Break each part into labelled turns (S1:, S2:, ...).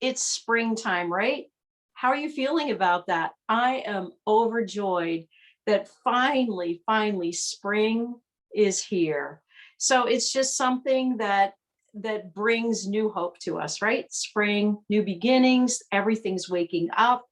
S1: It's springtime, right? How are you feeling about that? I am overjoyed that finally spring is here. So it's just something that brings new hope to us, right? Spring, new beginnings, everything's waking up.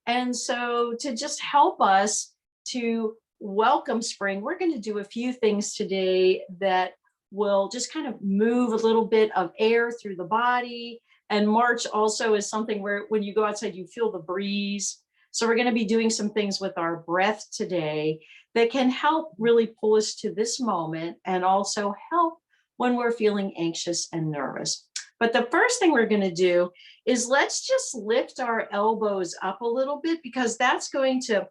S1: And so to just help us to welcome spring, we're going to do a few things today that will just kind of move a little bit of air through the body. And March also is something where when you go outside, you feel the breeze. So we're going to be doing some things with our breath today that can help really pull us to this moment and also help when we're feeling anxious and nervous. But the first thing we're going to do is let's just lift our elbows up a little bit, because that's going to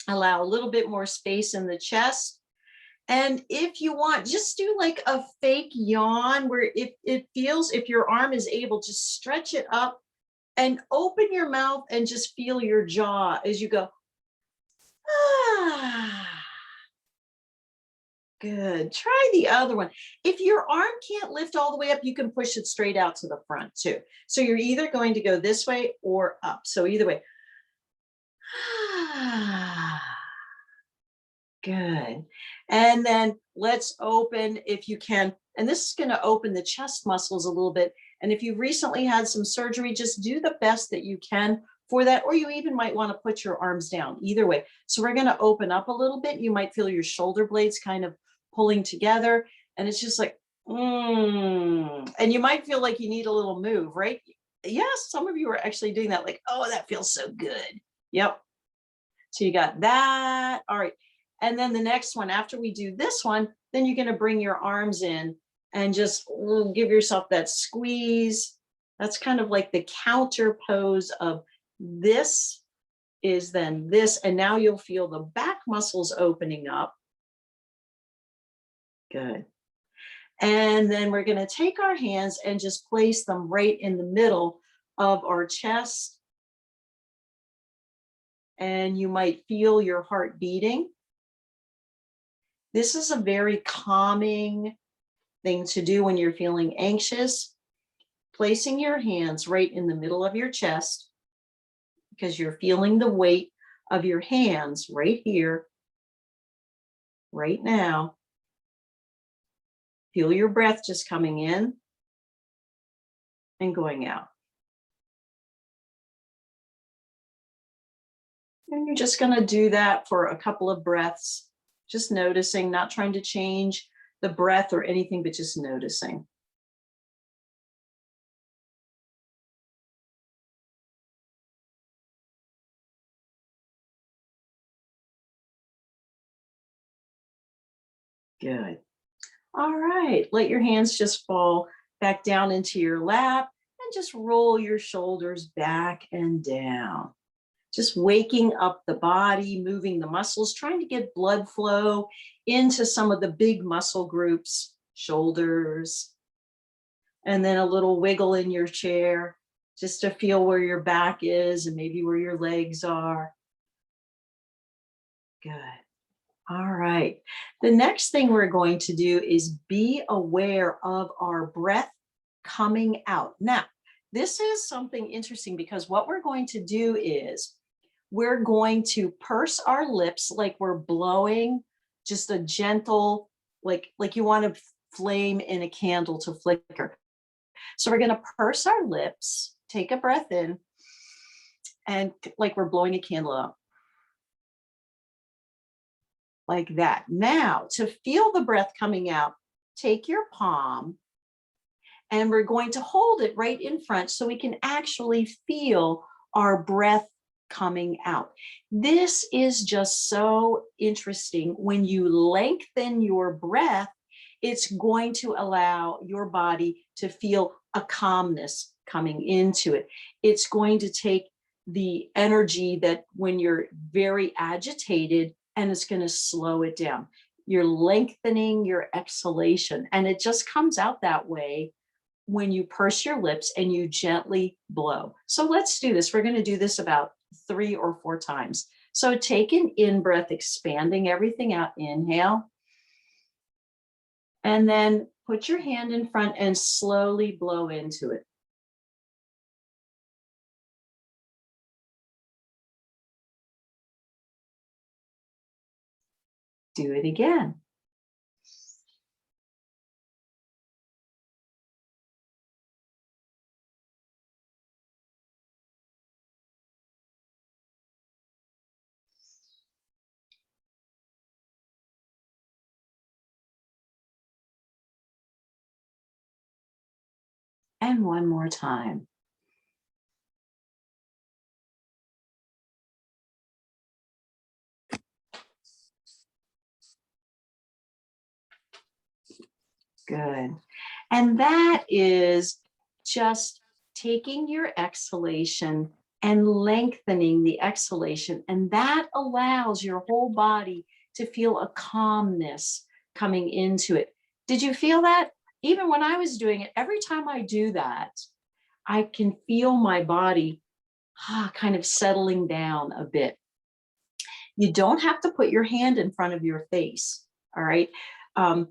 S1: allow a little bit more space in the chest. And if you want, just do like a fake yawn where it feels, if your arm is able, just stretch it up and open your mouth and just feel your jaw as you go. Ah. Good. Try the other one. If your arm can't lift all the way up, you can push it straight out to the front too. So you're either going to go this way or up. So either way. Good. And then let's open if you can. And this is going to open the chest muscles a little bit. And if you've recently had some surgery, just do the best that you can for that. Or you even might want to put your arms down, either way. So we're going to open up a little bit. You might feel your shoulder blades kind of pulling together. And it's just like, and you might feel like you need a little move, right? Yes, some of you are actually doing that. Like, oh, that feels so good. Yep. So you got that. All right. And then the next one, after we do this one, then you're going to bring your arms in and just give yourself that squeeze. That's kind of like the counter pose of this is then this. And now you'll feel the back muscles opening up. Good. And then we're going to take our hands and just place them right in the middle of our chest. And you might feel your heart beating. This is a very calming thing to do when you're feeling anxious. Placing your hands right in the middle of your chest, because you're feeling the weight of your hands right here, right now. Feel your breath just coming in and going out. And you're just going to do that for a couple of breaths, just noticing, not trying to change the breath or anything, but just noticing. Good. All right, let your hands just fall back down into your lap and just roll your shoulders back and down. Just waking up the body, moving the muscles, trying to get blood flow into some of the big muscle groups, shoulders, and then a little wiggle in your chair just to feel where your back is and maybe where your legs are. Good. All right. The next thing we're going to do is be aware of our breath coming out. Now, this is something interesting because what we're going to do is we're going to purse our lips like we're blowing just a gentle, like you want a flame in a candle to flicker. So we're going to purse our lips, take a breath in, and like we're blowing a candle out. Like that. Now, to feel the breath coming out, take your palm and we're going to hold it right in front so we can actually feel our breath coming out. This is just so interesting. When you lengthen your breath, it's going to allow your body to feel a calmness coming into it. It's going to take the energy that when you're very agitated, and it's going to slow it down. You're lengthening your exhalation, and it just comes out that way when you purse your lips and you gently blow. So let's do this. We're going to do this about 3 or 4 times. So take an in breath, expanding everything out. Inhale. And then put your hand in front and slowly blow into it. Do it again. And one more time. Good. And that is just taking your exhalation and lengthening the exhalation. And that allows your whole body to feel a calmness coming into it. Did you feel that? Even when I was doing it, every time I do that, I can feel my body kind of settling down a bit. You don't have to put your hand in front of your face. All right. Um,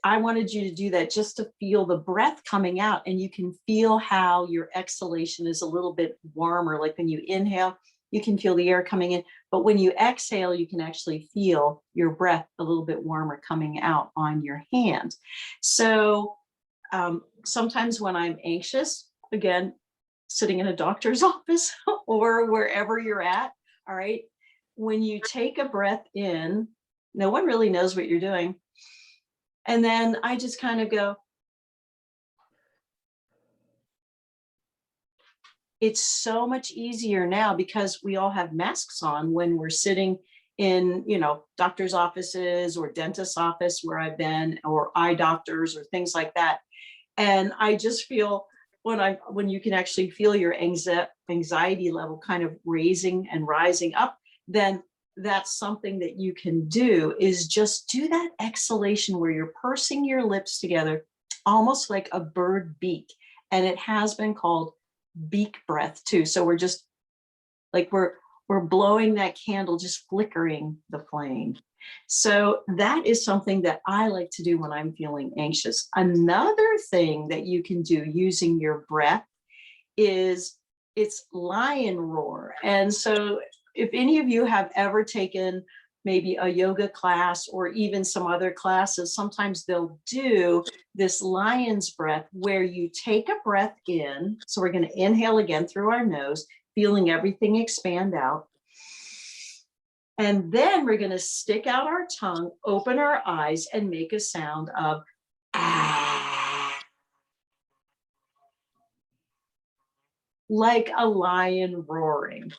S1: I wanted you to do that just to feel the breath coming out, and you can feel how your exhalation is a little bit warmer. Like when you inhale, you can feel the air coming in, but when you exhale, you can actually feel your breath a little bit warmer coming out on your hand. So sometimes when I'm anxious, again, sitting in a doctor's office or wherever you're at, all right, when you take a breath in, no one really knows what you're doing. And then I just kind of go, it's so much easier now because we all have masks on when we're sitting in, doctor's offices or dentist's office where I've been, or eye doctors or things like that. And I just feel when you can actually feel your anxiety level kind of raising and rising up, then that's something that you can do, is just do that exhalation where you're pursing your lips together, almost like a bird beak. And it has been called beak breath too. So we're just like, we're blowing that candle, just flickering the flame. So that is something that I like to do when I'm feeling anxious. Another thing that you can do using your breath is it's lion roar. And so if any of you have ever taken maybe a yoga class or even some other classes, sometimes they'll do this lion's breath where you take a breath in. So we're going to inhale again through our nose, feeling everything expand out. And then we're going to stick out our tongue, open our eyes, and make a sound of ah, like a lion roaring.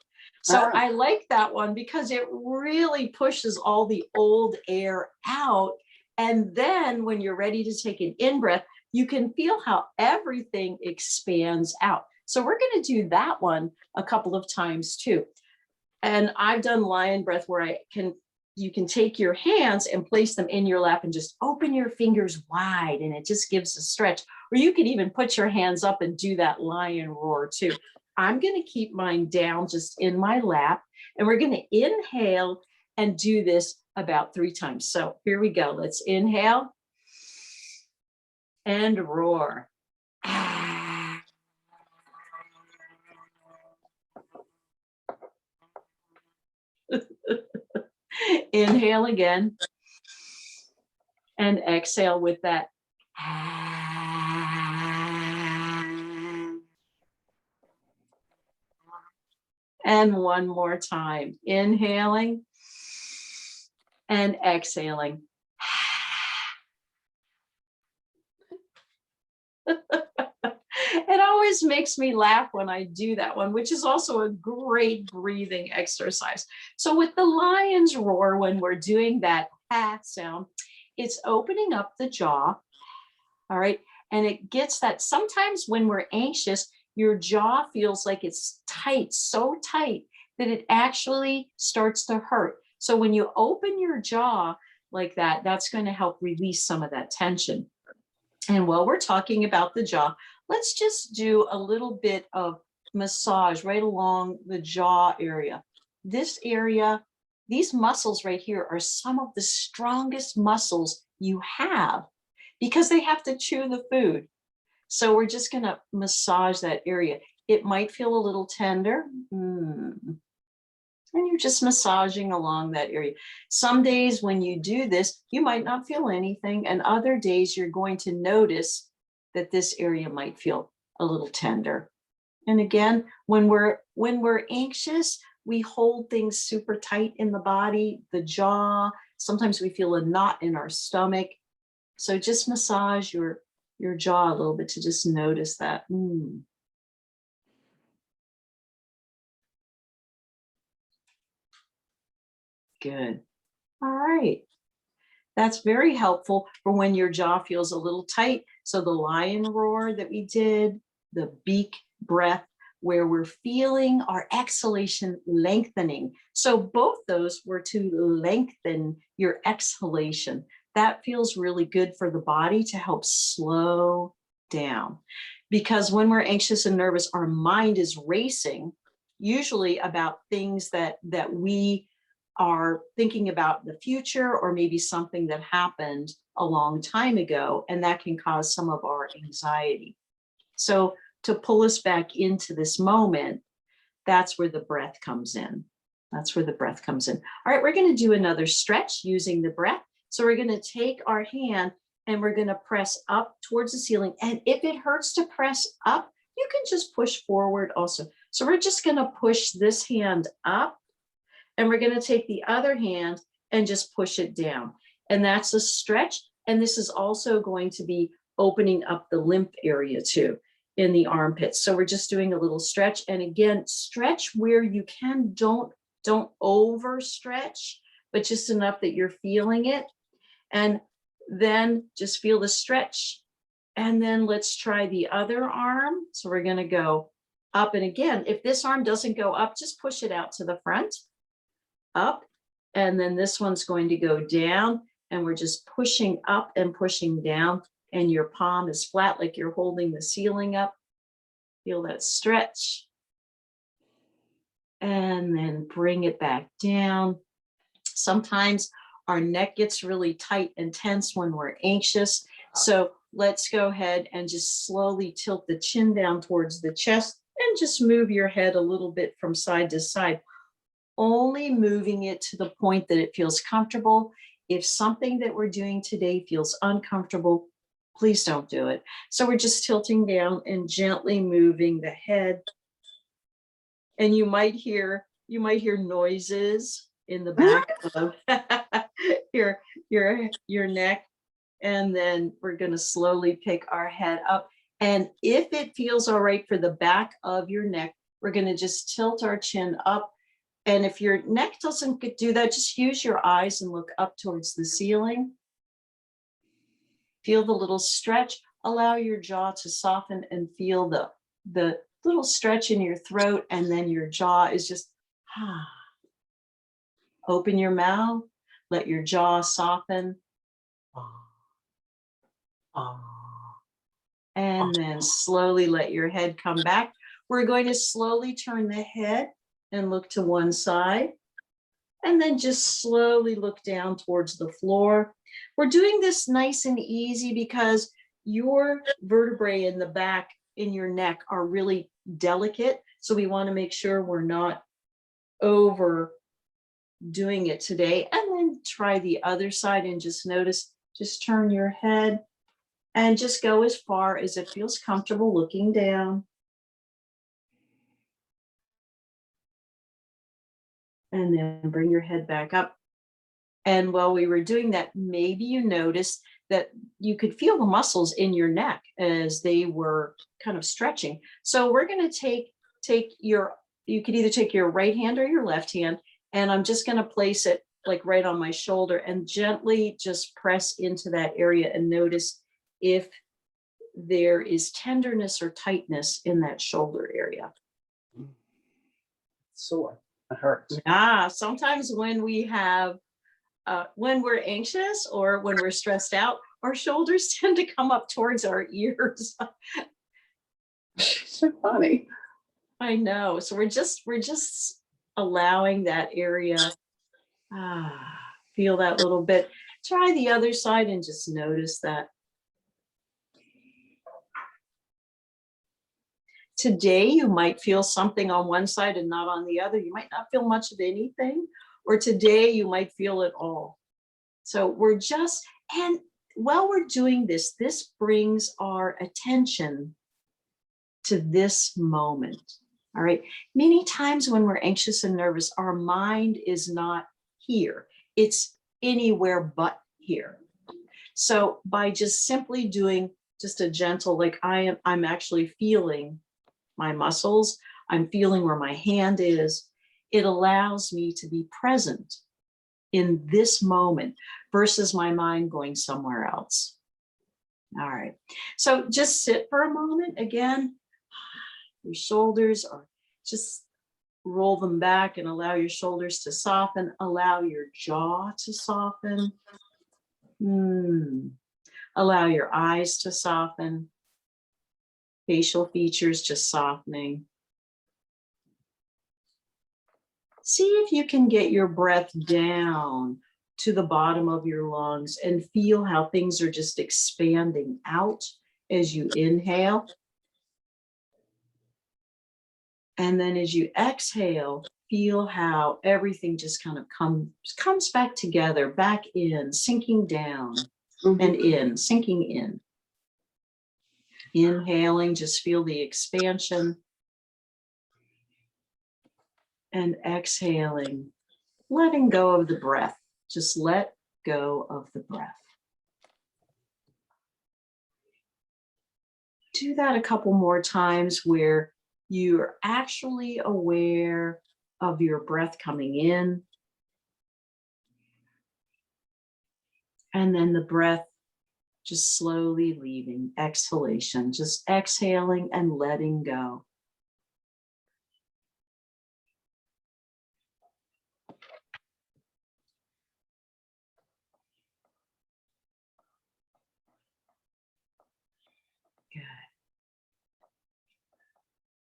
S1: So I like that one because it really pushes all the old air out. And then when you're ready to take an in-breath, you can feel how everything expands out. So we're going to do that one a couple of times too. And I've done lion breath where you can take your hands and place them in your lap and just open your fingers wide, and it just gives a stretch. Or you can even put your hands up and do that lion roar too. I'm going to keep mine down just in my lap, and we're going to inhale and do this about 3 times. So here we go. Let's inhale and roar. Inhale again and exhale with that. And one more time, inhaling and exhaling. It always makes me laugh when I do that one, which is also a great breathing exercise. So with the lion's roar, when we're doing that sound, it's opening up the jaw. All right. And it gets that sometimes when we're anxious, your jaw feels like it's tight, so tight that it actually starts to hurt. So when you open your jaw like that, that's going to help release some of that tension. And while we're talking about the jaw, let's just do a little bit of massage right along the jaw area. This area, these muscles right here are some of the strongest muscles you have because they have to chew the food. So we're just going to massage that area. It might feel a little tender. And you're just massaging along that area. Some days when you do this, you might not feel anything. And other days you're going to notice that this area might feel a little tender. And again, when we're anxious, we hold things super tight in the body, the jaw. Sometimes we feel a knot in our stomach. So just massage your jaw a little bit to just notice that. Good. All right. That's very helpful for when your jaw feels a little tight. So the lion roar that we did, the beak breath, where we're feeling our exhalation lengthening. So both those were to lengthen your exhalation. That feels really good for the body to help slow down. Because when we're anxious and nervous, our mind is racing, usually about things that we are thinking about the future, or maybe something that happened a long time ago, and that can cause some of our anxiety. So to pull us back into this moment, that's where the breath comes in. That's where the breath comes in. All right, we're going to do another stretch using the breath. So we're going to take our hand and we're going to press up towards the ceiling. And if it hurts to press up, you can just push forward also. So we're just going to push this hand up, and we're going to take the other hand and just push it down. And that's a stretch. And this is also going to be opening up the lymph area too, in the armpits. So we're just doing a little stretch. And again, stretch where you can. Don't overstretch, but just enough that you're feeling it. And then just feel the stretch. And then let's try the other arm. So we're going to go up. And again, if this arm doesn't go up, just push it out to the front. Up, and then this one's going to go down, and we're just pushing up and pushing down, and your palm is flat like you're holding the ceiling up. Feel that stretch, and then bring it back down. Sometimes our neck gets really tight and tense when we're anxious, so let's go ahead and just slowly tilt the chin down towards the chest and just move your head a little bit from side to side, only moving it to the point that it feels comfortable. If something that we're doing today feels uncomfortable, please don't do it. So we're just tilting down and gently moving the head. And you might hear noises in the back of your neck. And then we're going to slowly pick our head up. And if it feels all right for the back of your neck, we're going to just tilt our chin up. And if your neck doesn't do that, just use your eyes and look up towards the ceiling. Feel the little stretch. Allow your jaw to soften and feel the little stretch in your throat. And then your jaw is just, open your mouth, let your jaw soften. And then slowly let your head come back. We're going to slowly turn the head and look to one side, and then just slowly look down towards the floor. We're doing this nice and easy because your vertebrae in the back in your neck are really delicate. So we want to make sure we're not overdoing it today. And then try the other side and just notice, just turn your head and just go as far as it feels comfortable looking down. And then bring your head back up. And while we were doing that, maybe you noticed that you could feel the muscles in your neck as they were kind of stretching. So we're going to you could either take your right hand or your left hand, and I'm just going to place it like right on my shoulder and gently just press into that area and notice if there is tenderness or tightness in that shoulder area.
S2: Sore. It hurts.
S1: Sometimes when we have, when we're anxious or when we're stressed out, our shoulders tend to come up towards our ears.
S2: So funny.
S1: I know. So we're just allowing that area. Feel that little bit. Try the other side and just notice that. Today, you might feel something on one side and not on the other. You might not feel much of anything, or today you might feel it all. So we're just, and while we're doing this, this brings our attention to this moment. All right. Many times when we're anxious and nervous, our mind is not here. It's anywhere but here. So by just simply doing just a gentle, like I'm actually feeling my muscles, I'm feeling where my hand is, it allows me to be present in this moment versus my mind going somewhere else. All right. So just sit for a moment again. Your shoulders, or just roll them back and allow your shoulders to soften. Allow your jaw to soften. Allow your eyes to soften. Facial features just softening. See if you can get your breath down to the bottom of your lungs and feel how things are just expanding out as you inhale. And then as you exhale, feel how everything just kind of comes back together, back in, sinking down and in, sinking in. Inhaling, just feel the expansion. And exhaling, letting go of the breath. Just let go of the breath. Do that a couple more times where you're actually aware of your breath coming in. And then the breath just slowly leaving, exhalation, just exhaling and letting go.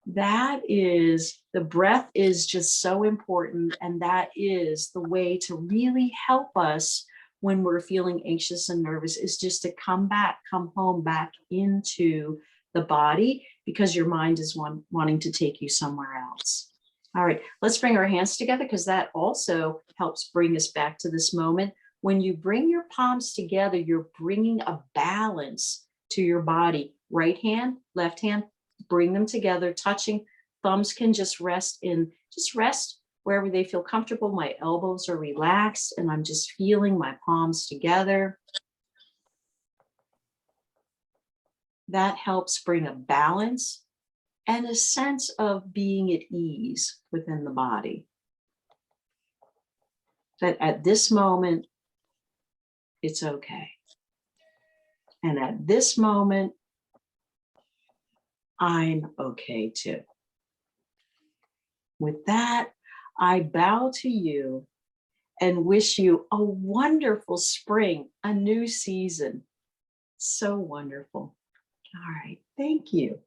S1: That is, the breath is just so important. And that is the way to really help us when we're feeling anxious and nervous, is just to come home back into the body, because your mind is wanting to take you somewhere else. All right, let's bring our hands together, because that also helps bring us back to this moment. When you bring your palms together, you're bringing a balance to your body. Right hand, left hand, bring them together, touching. Thumbs can just rest wherever they feel comfortable. My elbows are relaxed and I'm just feeling my palms together. That helps bring a balance and a sense of being at ease within the body. That at this moment, it's okay. And at this moment, I'm okay too. With that, I bow to you and wish you a wonderful spring, a new season. So wonderful. All right. Thank you.